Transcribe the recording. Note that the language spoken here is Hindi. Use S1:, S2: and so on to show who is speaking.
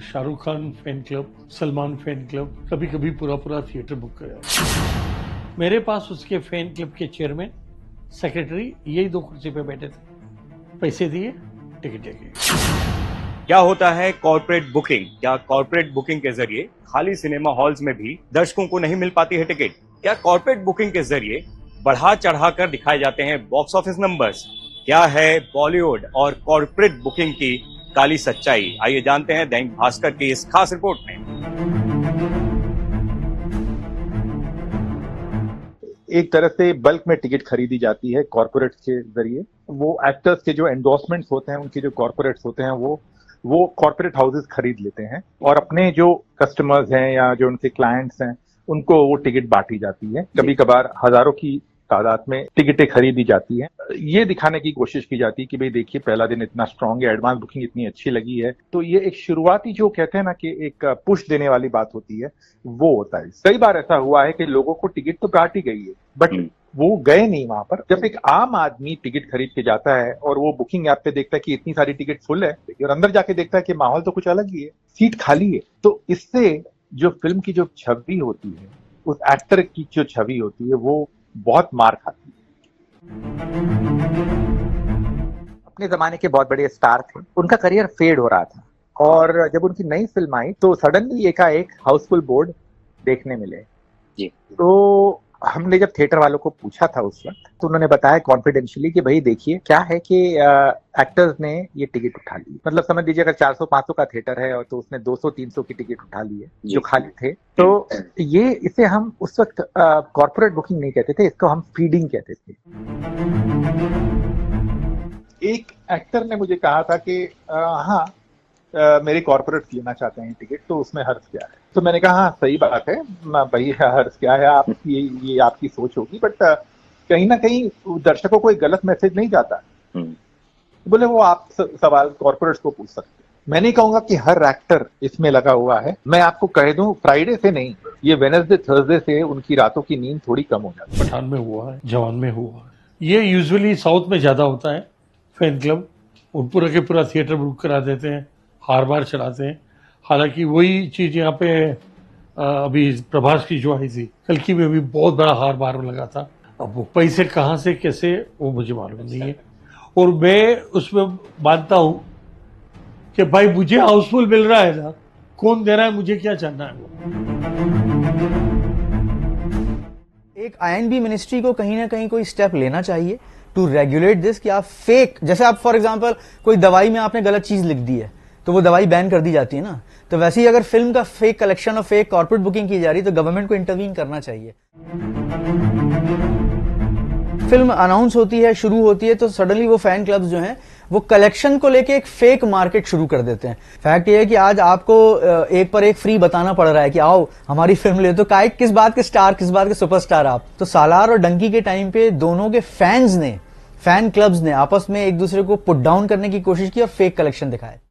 S1: Shahrukh Khan fan club, Salman fan club, कभी कभी पूरा पूरा थिएटर बुक कराया। मेरे पास उसके फैन क्लब के चेयरमैन, सेक्रेटरी यही दो कुर्सी पे बैठे थे। पैसे दिए, टिकट लेके।
S2: क्या होता है कॉर्पोरेट बुकिंग? क्या कॉर्पोरेट बुकिंग के जरिए खाली सिनेमा हॉल्स में भी दर्शकों को नहीं मिल पाती है टिकट? क्या कॉर्पोरेट बुकिंग के जरिए बढ़ा चढ़ाकर दिखाए जाते हैं बॉक्स ऑफिस नंबर्स? क्या है बॉलीवुड और कॉर्पोरेट बुकिंग की काली सच्चाई? आइए जानते हैं दैनिक भास्कर की इस खास रिपोर्ट में।
S3: एक तरह से बल्क में टिकट खरीदी जाती है कॉर्पोरेट्स के जरिए। वो एक्टर्स के जो एंडोर्समेंट्स होते हैं, उनके जो कॉर्पोरेट्स होते हैं, वो कॉर्पोरेट हाउसेस खरीद लेते हैं और अपने जो कस्टमर्स हैं या जो उनके क्लाइंट्स हैं, उनको वो टिकट बांटी जाती है। कभी कभार हजारों की तादाद में टिकटें खरीदी जाती हैं। ये दिखाने की कोशिश की जाती है कि भाई देखिए, पहला दिन इतना स्ट्रांग है, एडवांस बुकिंग इतनी अच्छी लगी है। तो ये एक शुरुआती, जो कहते हैं ना कि एक पुश देने वाली बात होती है, वो होता है। कई बार ऐसा हुआ है कि लोगों को टिकट तो बांटी गई है, बट वो गए नहीं वहां पर। जब एक आम आदमी टिकट खरीद के जाता है और वो बुकिंग ऐप पे देखता है कि इतनी सारी टिकट फुल है, और अंदर जाके देखता है कि माहौल तो कुछ अलग ही है, सीट खाली है, तो इससे जो फिल्म की जो छवि होती है, उस एक्टर की जो छवि होती है, वो बहुत मार खाती है। अपने जमाने के बहुत बड़े स्टार थे, उनका करियर फेड हो रहा था, और जब उनकी नई फिल्म आई तो सडनली एकाएक हाउसफुल बोर्ड देखने मिले जी। तो हमने जब थिएटर वालों को पूछा था उस वक्त, तो उन्होंने बताया कॉन्फिडेंशियली कि भाई देखिए, क्या है कि एक्टर्स ने ये टिकट उठा ली। मतलब समझ लीजिए, अगर 400-500 का थिएटर है और तो उसने 200-300 की टिकट उठा ली है जो खाली थे। तो ये, इसे हम उस वक्त कॉर्पोरेट बुकिंग नहीं कहते थे, इसको हम फीडिंग कहते थे। एक एक्टर ने मुझे कहा था कि हाँ, मेरे कॉर्पोरेट लेना चाहते हैं टिकट, तो उसमें हर्ज क्या है? तो मैंने कहा हाँ, सही बात है भाई, हर्ज क्या है? आप ये आपकी सोच होगी, बट कहीं ना कहीं दर्शकों को एक गलत मैसेज नहीं जाता। बोले वो आप सवाल कॉर्पोरेट्स को पूछ सकते हैं, मैं नहीं कहूंगा कि हर एक्टर इसमें लगा हुआ है। मैं आपको कह दूं, फ्राइडे से नहीं, ये वेडनेसडे थर्सडे से उनकी रातों की नींद थोड़ी कम हो जाती है।
S1: पठान में हुआ है, जवान में हुआ है। ये यूजुअली साउथ में ज्यादा होता है। फैन क्लब और पूरा के पूरा थिएटर बुक करा देते हैं, हार बार चढ़ाते हैं। हालांकि वही चीज यहाँ पे अभी प्रभास की जो आई थी, कल्कि में भी बहुत बड़ा हार बार लगा था। अब वो पैसे कहाँ से कैसे, वो मुझे मालूम नहीं है। और मैं उसमें मानता हूं कि भाई मुझे हाउसफुल मिल रहा है ना, कौन दे रहा है, मुझे क्या जानना है।
S4: एक आईएनबी मिनिस्ट्री को कहीं ना कहीं कोई स्टेप लेना चाहिए टू रेगुलेट दिस, कि आप फेक, जैसे आप फॉर एग्जांपल कोई दवाई में आपने गलत चीज लिख दी है तो वो दवाई बैन कर दी जाती है ना, तो वैसे ही अगर फिल्म का फेक कलेक्शन और फेक कॉर्पोरेट बुकिंग की जा रही है तो गवर्नमेंट को इंटरवीन करना चाहिए। फिल्म अनाउंस होती है, शुरू होती है, तो सडनली वो फैन क्लब्स जो हैं वो कलेक्शन को लेके एक फेक मार्केट शुरू कर देते हैं। फैक्ट ये है कि आज आपको एक पर एक फ्री बताना पड़ रहा है कि आओ हमारी फिल्म ले। तो किस बात के स्टार, किस बात के सुपरस्टार आप? तो सालार और डंकी के टाइम पे दोनों के फैन क्लब्स ने आपस में एक दूसरे को पुट डाउन करने की कोशिश की और फेक कलेक्शन दिखाए।